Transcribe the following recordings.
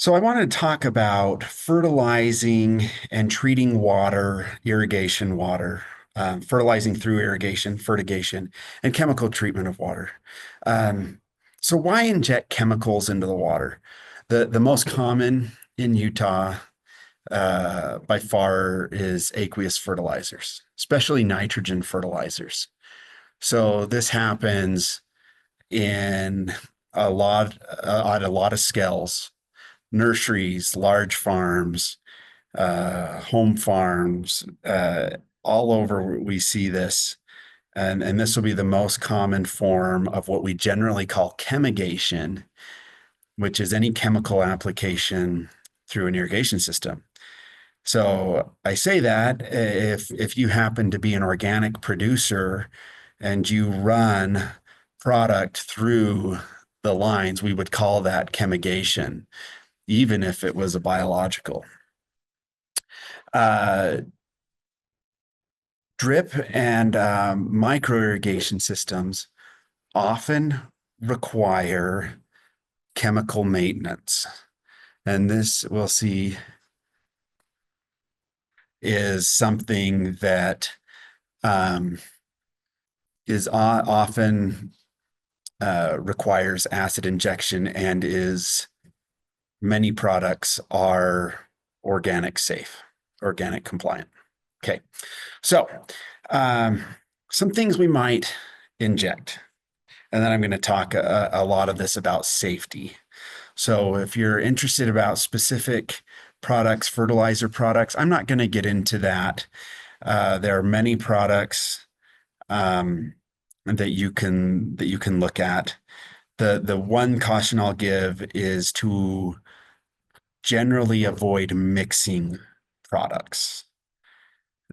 So I want to talk about fertilizing and treating water, irrigation water, fertilizing through irrigation, fertigation, and chemical treatment of water. Um, so why inject chemicals into the water? The most common in Utah by far is aqueous fertilizers, especially nitrogen fertilizers. So this happens in on a lot of scales, nurseries, large farms, home farms, all over we see this. And this will be the most common form of what we generally call chemigation, which is any chemical application through an irrigation system. So I say that if you happen to be an organic producer and you run product through the lines, we would call that chemigation, even if it was a biological. Uh, Drip and micro irrigation systems often require chemical maintenance. And this we'll see is something that um, is often requires acid injection and is many products are organic safe, organic compliant. Okay, so um, some things we might inject. And then I'm going to talk a lot of this about safety. So if you're interested about specific products, fertilizer products, I'm not going to get into that. There are many products that you can look at. The one caution I'll give is to generally avoid mixing products.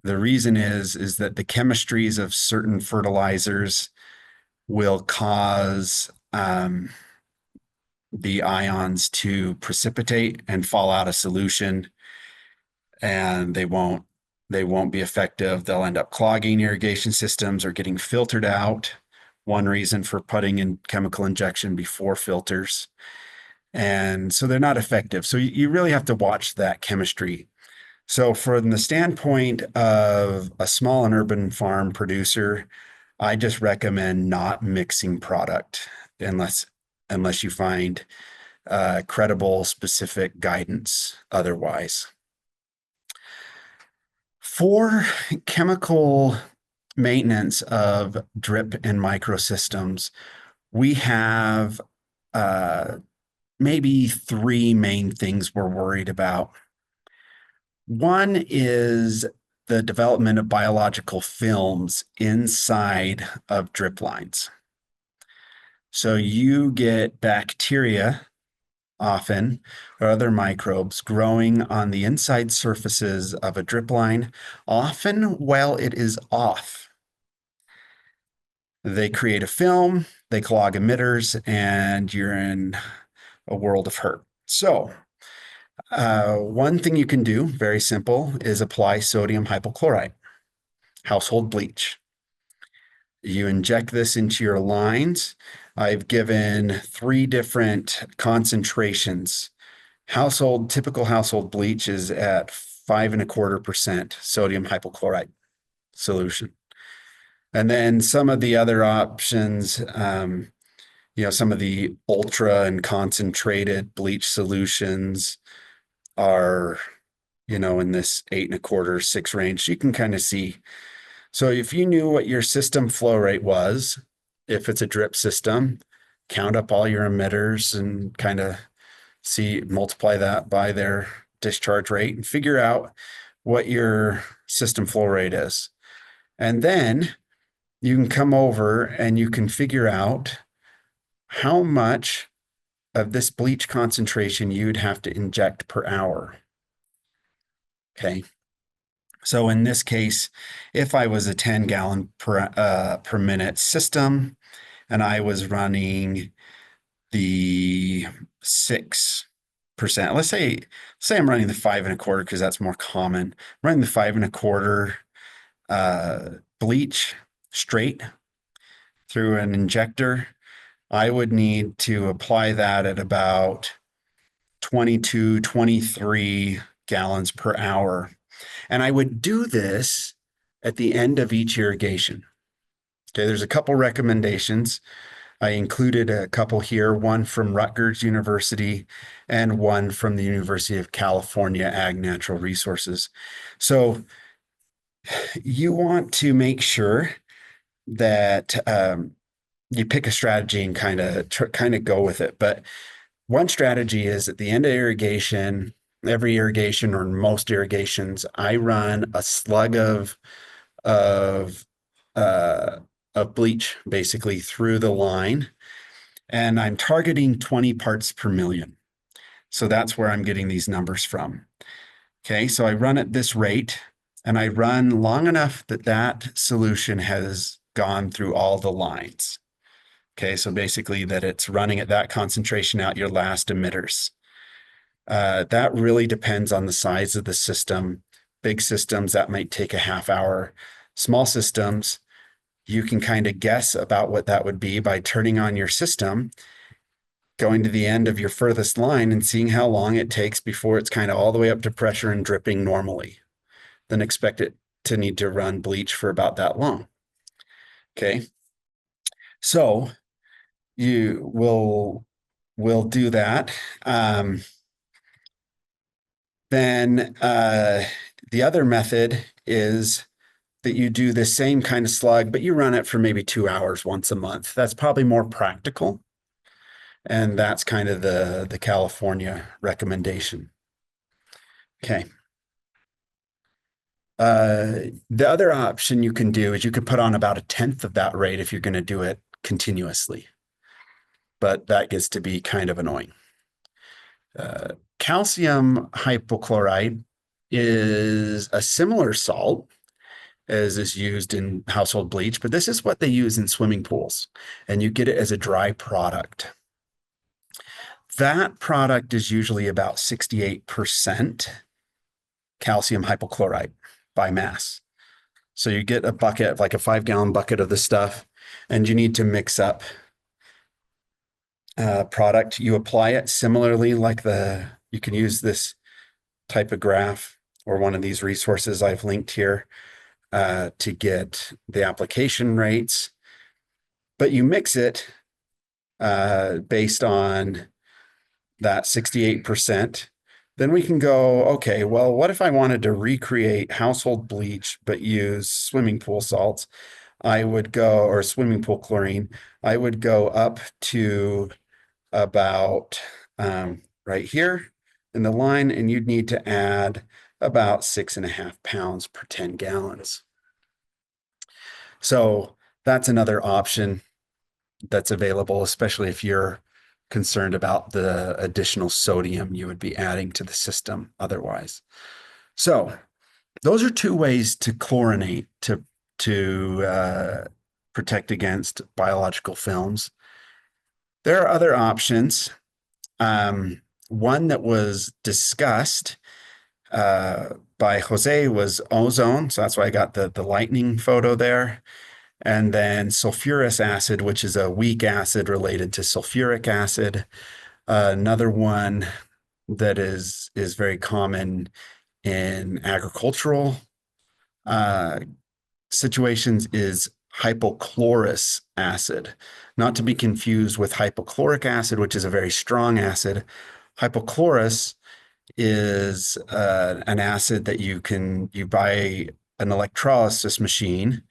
The reason is that the chemistries of certain fertilizers will cause the ions to precipitate and fall out of solution, and they won't be effective. They'll end up clogging irrigation systems or getting filtered out. One reason for putting in chemical injection before filters. And so they're not effective. So you really have to watch that chemistry. So from the standpoint of a small and urban farm producer, I just recommend not mixing product unless you find credible, specific guidance otherwise. For chemical maintenance of drip and microsystems, we have maybe three main things we're worried about. One is the development of biological films inside of drip lines. So you get bacteria often or other microbes growing on the inside surfaces of a drip line, often while it is off. They create a film, they clog emitters, and you're in a world of hurt. So one thing you can do, very simple, is apply sodium hypochlorite, household bleach. You inject this into your lines. I've given three different concentrations. Typical household bleach is at 5.25% sodium hypochlorite solution. And then some of the other options, some of the ultra and concentrated bleach solutions are, in this 8.25, 6 range. You can kind of see. So if you knew what your system flow rate was, if it's a drip system, count up all your emitters and kind of multiply that by their discharge rate and figure out what your system flow rate is. And then you can come over and you can figure out how much of this bleach concentration you'd have to inject per hour. Okay. So in this case, if I was a 10 gallon per minute system and I was running the 6%, let's say I'm running the 5.25 because that's more common. I'm running the 5.25 bleach straight through an injector. I would need to apply that at about 22, 23 gallons per hour. And I would do this at the end of each irrigation. Okay, there's a couple recommendations. I included a couple here, one from Rutgers University and one from the University of California Ag Natural Resources. So you want to make sure that you pick a strategy and kind of go with it. But one strategy is at the end of irrigation, every irrigation or most irrigations, I run a slug of uh, of bleach basically through the line, and I'm targeting 20 parts per million. So that's where I'm getting these numbers from. Okay, so I run at this rate, and I run long enough that that solution has gone through all the lines. Okay, so basically that it's running at that concentration out your last emitters. That really depends on the size of the system. Big systems, that might take a half hour. Small systems, you can kind of guess about what that would be by turning on your system, going to the end of your furthest line and seeing how long it takes before it's kind of all the way up to pressure and dripping normally. Then expect it to need to run bleach for about that long. Okay. So you will do that. Then the other method is that you do the same kind of slug, but you run it for maybe 2 hours once a month. That's probably more practical. And that's kind of the California recommendation. Okay. The other option you can do is you could put on about a tenth of that rate if you're going to do it continuously. But that gets to be kind of annoying. Calcium hypochlorite is a similar salt as is used in household bleach, but this is what they use in swimming pools, and you get it as a dry product. That product is usually about 68% calcium hypochlorite by mass. So you get a bucket, like a 5-gallon bucket of the stuff, and you need to mix up product. You apply it similarly, like you can use this type of graph or one of these resources I've linked here to get the application rates, but you mix it based on that 68%. Then we can go, okay, well, what if I wanted to recreate household bleach but use swimming pool salts? I would go, or swimming pool chlorine, I would go up to about right here in the line, and you'd need to add about 6.5 pounds per 10 gallons. So that's another option that's available, especially if you're concerned about the additional sodium you would be adding to the system otherwise. So those are two ways to chlorinate to protect against biological films. There are other options. One that was discussed by Jose was ozone. So that's why I got the lightning photo there. And then sulfurous acid, which is a weak acid related to sulfuric acid. Another one that is very common in agricultural situations is hypochlorous acid, not to be confused with hypochloric acid, which is a very strong acid. Hypochlorous is an acid that you buy an electrolysis machine,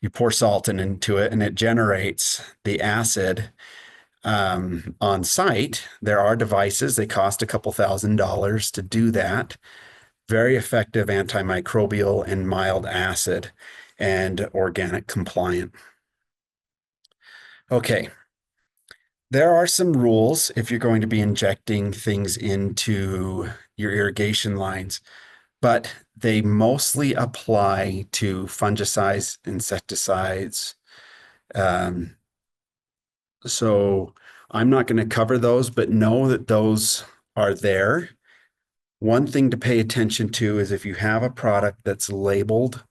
you pour salt into it, and it generates the acid on site. There are devices, they cost a couple $1,000s to do that. Very effective antimicrobial and mild acid and organic compliant. Okay. There are some rules if you're going to be injecting things into your irrigation lines, but they mostly apply to fungicides, insecticides. So I'm not going to cover those, but know that those are there. One thing to pay attention to is if you have a product that's labeled,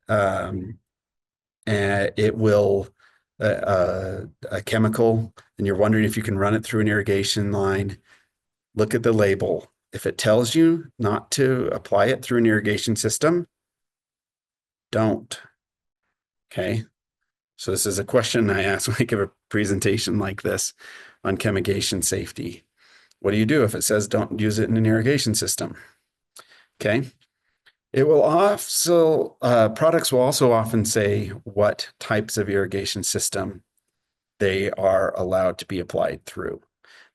and it will a chemical, and you're wondering if you can run it through an irrigation line, look at the label. If it tells you not to apply it through an irrigation system, don't. Okay. So this is a question I ask when I give a presentation like this on chemigation safety. What do you do if it says don't use it in an irrigation system? Okay. It will also, products will also often say what types of irrigation system they are allowed to be applied through.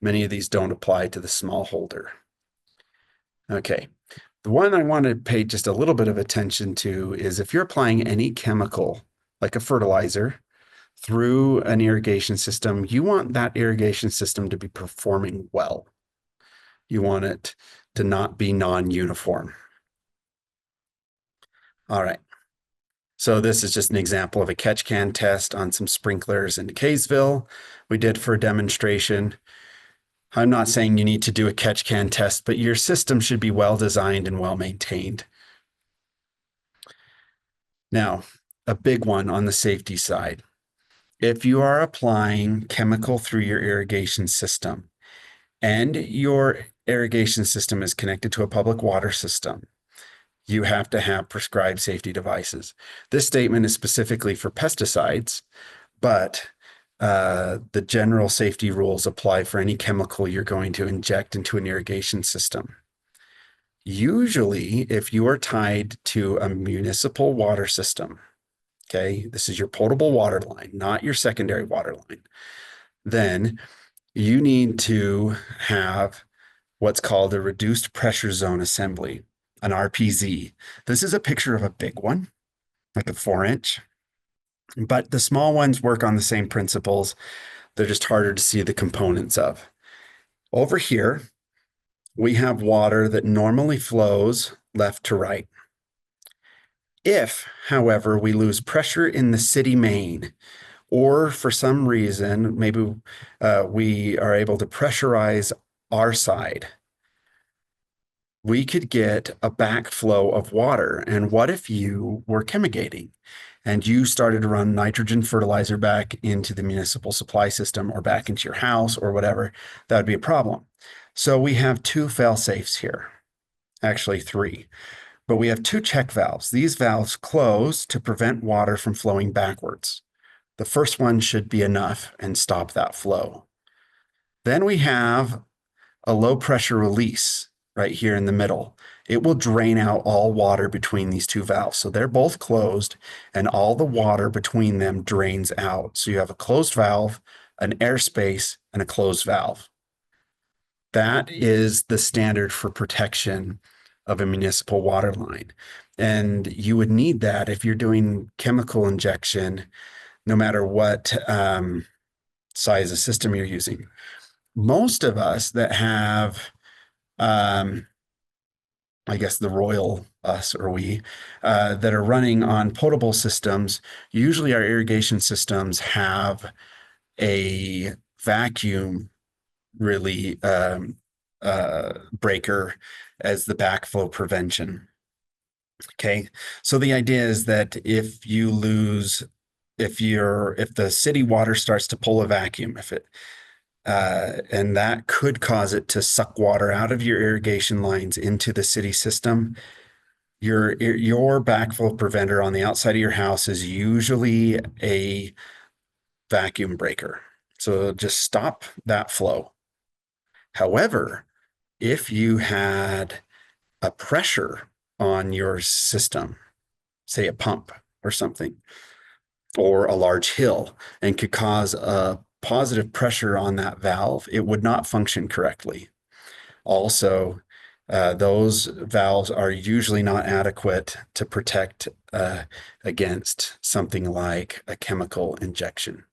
Many of these don't apply to the smallholder. Okay. The one I want to pay just a little bit of attention to is if you're applying any chemical, like a fertilizer, through an irrigation system, you want that irrigation system to be performing well. You want it to not be non-uniform. All right. So this is just an example of a catch can test on some sprinklers in Kaysville. We did for a demonstration. I'm not saying you need to do a catch can test, but your system should be well designed and well maintained. Now, a big one on the safety side. If you are applying chemical through your irrigation system and your irrigation system is connected to a public water system, you have to have prescribed safety devices. This statement is specifically for pesticides, but the general safety rules apply for any chemical you're going to inject into an irrigation system. Usually, if you are tied to a municipal water system, okay, this is your potable water line, not your secondary water line, then you need to have what's called a reduced pressure zone assembly, an RPZ. This is a picture of a big one, like a 4-inch, but the small ones work on the same principles. They're just harder to see the components of. Over here, we have water that normally flows left to right. If, however, we lose pressure in the city main, or for some reason, maybe we are able to pressurize our side, we could get a backflow of water. And what if you were chemigating and you started to run nitrogen fertilizer back into the municipal supply system or back into your house or whatever? That would be a problem. So we have two fail safes here, actually three, but we have two check valves. These valves close to prevent water from flowing backwards. The first one should be enough and stop that flow. Then we have a low pressure release right here in the middle. It will drain out all water between these two valves. So they're both closed and all the water between them drains out. So you have a closed valve, an airspace, and a closed valve. That is the standard for protection of a municipal water line. And you would need that if you're doing chemical injection, no matter what size of system you're using. Most of us that have, I guess the royal us or we, that are running on potable systems, usually our irrigation systems have a vacuum really breaker as the backflow prevention. Okay, so the idea is that if you lose, if the city water starts to pull a vacuum, and that could cause it to suck water out of your irrigation lines into the city system, your backflow preventer on the outside of your house is usually a vacuum breaker. So just stop that flow. However, if you had a pressure on your system, say a pump or something, or a large hill, and could cause a positive pressure on that valve, it would not function correctly. Also, those valves are usually not adequate to protect against something like a chemical injection.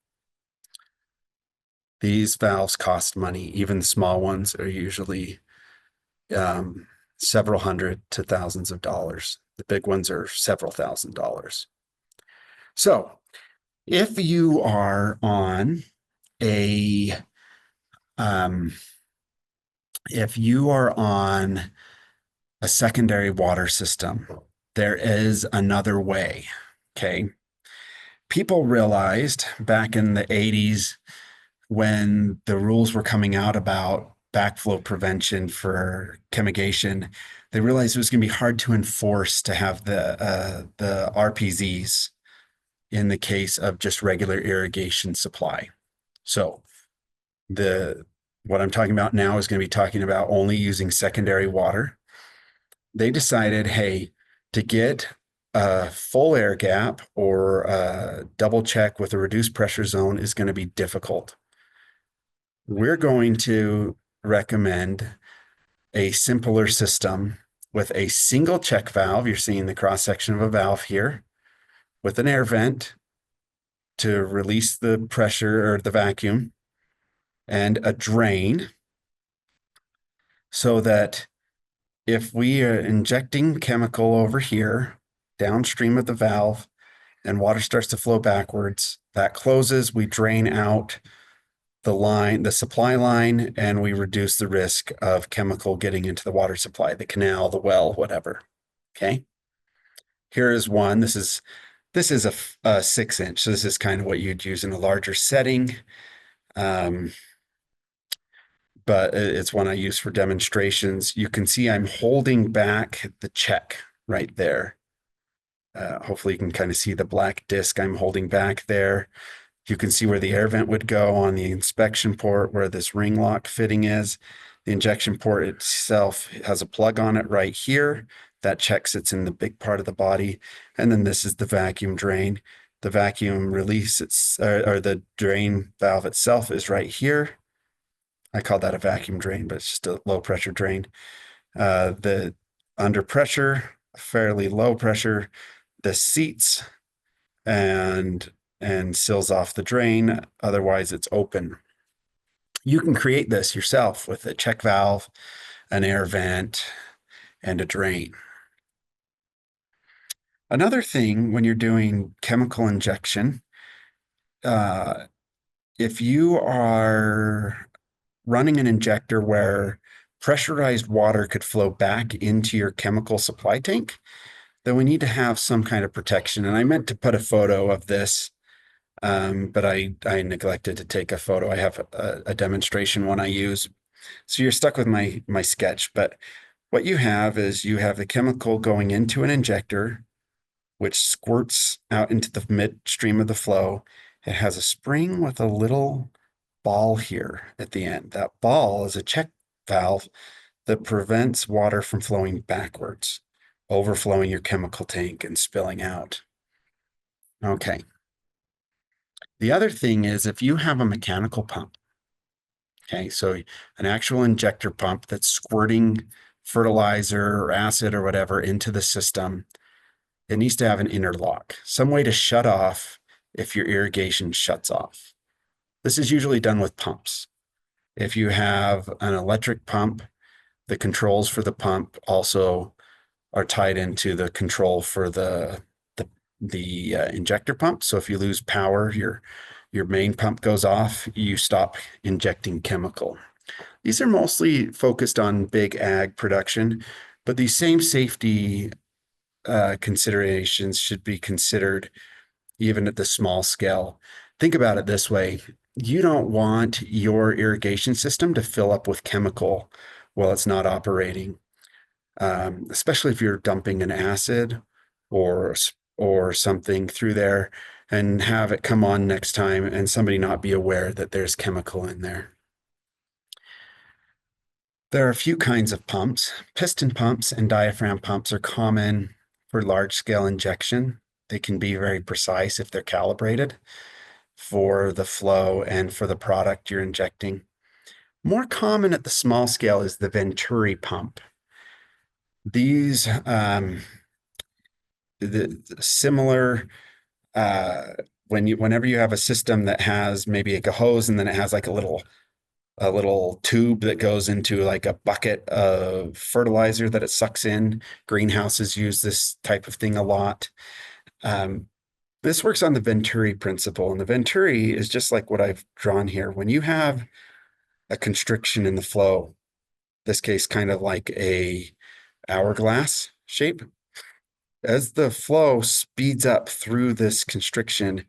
These valves cost money. Even the small ones are usually several hundred to thousands of dollars. The big ones are several $1,000s. So if you are on a secondary water system, there is another way. Okay. People realized back in the 80s when the rules were coming out about backflow prevention for chemigation, they realized it was going to be hard to enforce to have the RPZs in the case of just regular irrigation supply. So the what I'm talking about now is going to be talking about only using secondary water. They decided, hey, to get a full air gap or a double check with a reduced pressure zone is going to be difficult. We're going to recommend a simpler system with a single check valve. You're seeing the cross section of a valve here with an air vent to release the pressure or the vacuum, and a drain so that if we are injecting chemical over here downstream of the valve and water starts to flow backwards, that closes, we drain out the line, the supply line, and we reduce the risk of chemical getting into the water supply, the canal, the well, whatever. Okay. Here is one. This is a 6-inch. So this is kind of what you'd use in a larger setting. But it's one I use for demonstrations. You can see I'm holding back the check right there. Hopefully you can kind of see the black disc I'm holding back there. You can see where the air vent would go on the inspection port, where this ring lock fitting is. The injection port itself has a plug on it right here. That check sits in the big part of the body. And then this is the vacuum drain. The vacuum release, or the drain valve itself is right here. I call that a vacuum drain, but it's just a low pressure drain. The under pressure, fairly low pressure, the seats and seals off the drain. Otherwise, it's open. You can create this yourself with a check valve, an air vent, and a drain. Another thing when you're doing chemical injection, if you are running an injector where pressurized water could flow back into your chemical supply tank, then we need to have some kind of protection. And I meant to put a photo of this, but I neglected to take a photo. I have a demonstration one I use. So you're stuck with my sketch, but what you have is you have the chemical going into an injector, which squirts out into the midstream of the flow. It has a spring with a little ball here at the end. That ball is a check valve that prevents water from flowing backwards, overflowing your chemical tank and spilling out. Okay. The other thing is if you have a mechanical pump, okay, so an actual injector pump that's squirting fertilizer or acid or whatever into the system, it needs to have an interlock, some way to shut off if your irrigation shuts off. This is usually done with pumps. If you have an electric pump, the controls for the pump also are tied into the control for the injector pump. So if you lose power, your main pump goes off, you stop injecting chemical. These are mostly focused on big ag production, but these same safety considerations should be considered even at the small scale. Think about it this way. You don't want your irrigation system to fill up with chemical while it's not operating, especially if you're dumping an acid or something through there and have it come on next time and somebody not be aware that there's chemical in there. There are a few kinds of pumps. Piston pumps and diaphragm pumps are common for large scale injection. They can be very precise if they're calibrated for the flow and for the product you're injecting. More common at the small scale is the Venturi pump. These similar whenever you have a system that has maybe like a hose and then it has like a little tube that goes into like a bucket of fertilizer that it sucks in. Greenhouses use this type of thing a lot. This works on the Venturi principle, and the Venturi is just like what I've drawn here. When you have a constriction in the flow, this case kind of like a hourglass shape, as the flow speeds up through this constriction,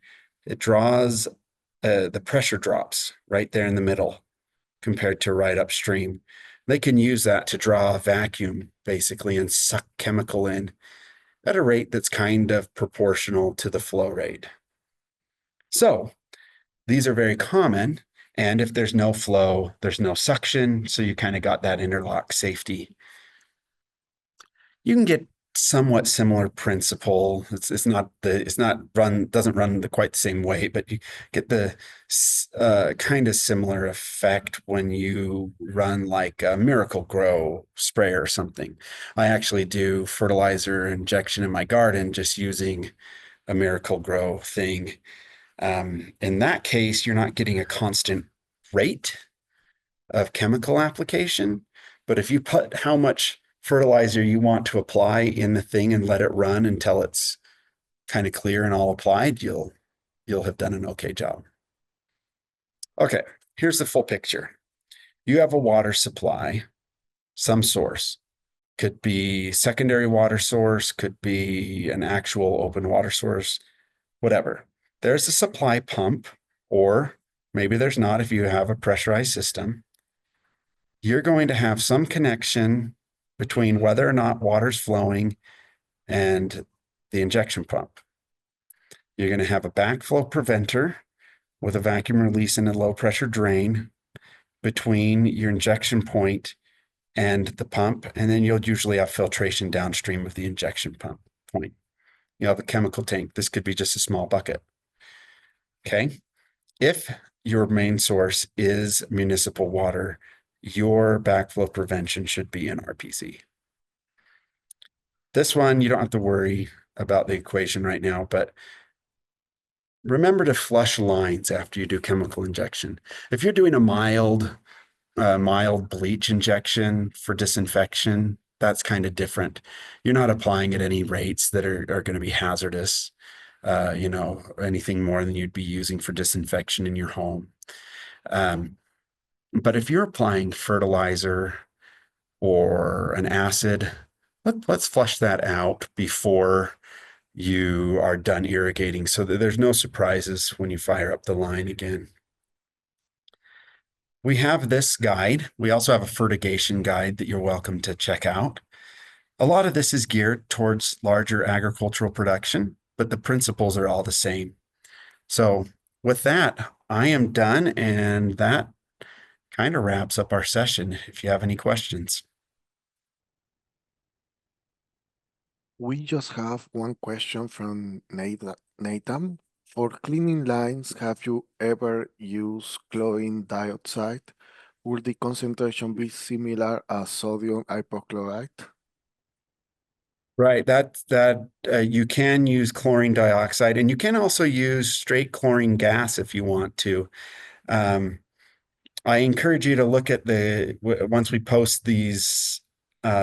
it draws the pressure drops right there in the middle. compared to right upstream. They can use that to draw a vacuum basically and suck chemical in at a rate that's kind of proportional to the flow rate. So these are very common. And if there's no flow, there's no suction. So you kind of got that interlock safety. You can get somewhat similar principle. It's not doesn't run the quite the same way, but you get the kind of similar effect when you run like a Miracle Grow spray or something. I actually do fertilizer injection in my garden just using a Miracle Grow thing. In that case, you're not getting a constant rate of chemical application, but if you put how much fertilizer you want to apply in the thing and let it run until it's kind of clear and all applied, you'll have done an okay job. Okay, here's the full picture. You have a water supply, some source. Could be secondary water source, could be an actual open water source, whatever. There's a supply pump, or maybe there's not if you have a pressurized system. You're going to have some connection between whether or not water's flowing and the injection pump. You're going to have a backflow preventer with a vacuum release and a low pressure drain between your injection point and the pump. And then you'll usually have filtration downstream of the injection pump point. You have a chemical tank. This could be just a small bucket. Okay. If your main source is municipal water, your backflow prevention should be an RPC. This one, you don't have to worry about the equation right now, but remember to flush lines after you do chemical injection. If you're doing a mild bleach injection for disinfection, that's kind of different. You're not applying at any rates that are going to be hazardous, anything more than you'd be using for disinfection in your home. But if you're applying fertilizer or an acid, let's flush that out before you are done irrigating so that there's no surprises when you fire up the line again. We have this guide. We also have a fertigation guide that you're welcome to check out. A lot of this is geared towards larger agricultural production, but the principles are all the same. So with that, I am done, and that kind of wraps up our session. If you have any questions. We just have one question from Nathan. For cleaning lines, have you ever used chlorine dioxide? Would the concentration be similar as sodium hypochlorite? Right, you can use chlorine dioxide, and you can also use straight chlorine gas if you want to. I encourage you to look at once we post these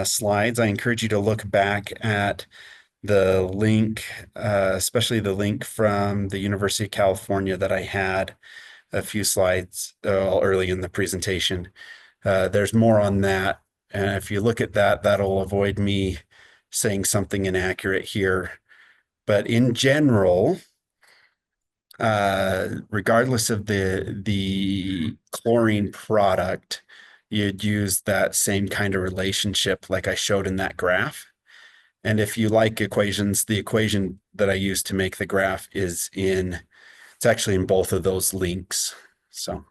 slides, I encourage you to look back at the link, especially the link from the University of California that I had a few slides early in the presentation. There's more on that. And if you look at that, that'll avoid me saying something inaccurate here. But in general, regardless of the chlorine product, you'd use that same kind of relationship like I showed in that graph. And if you like equations, the equation that I use to make the graph it's actually in both of those links. So.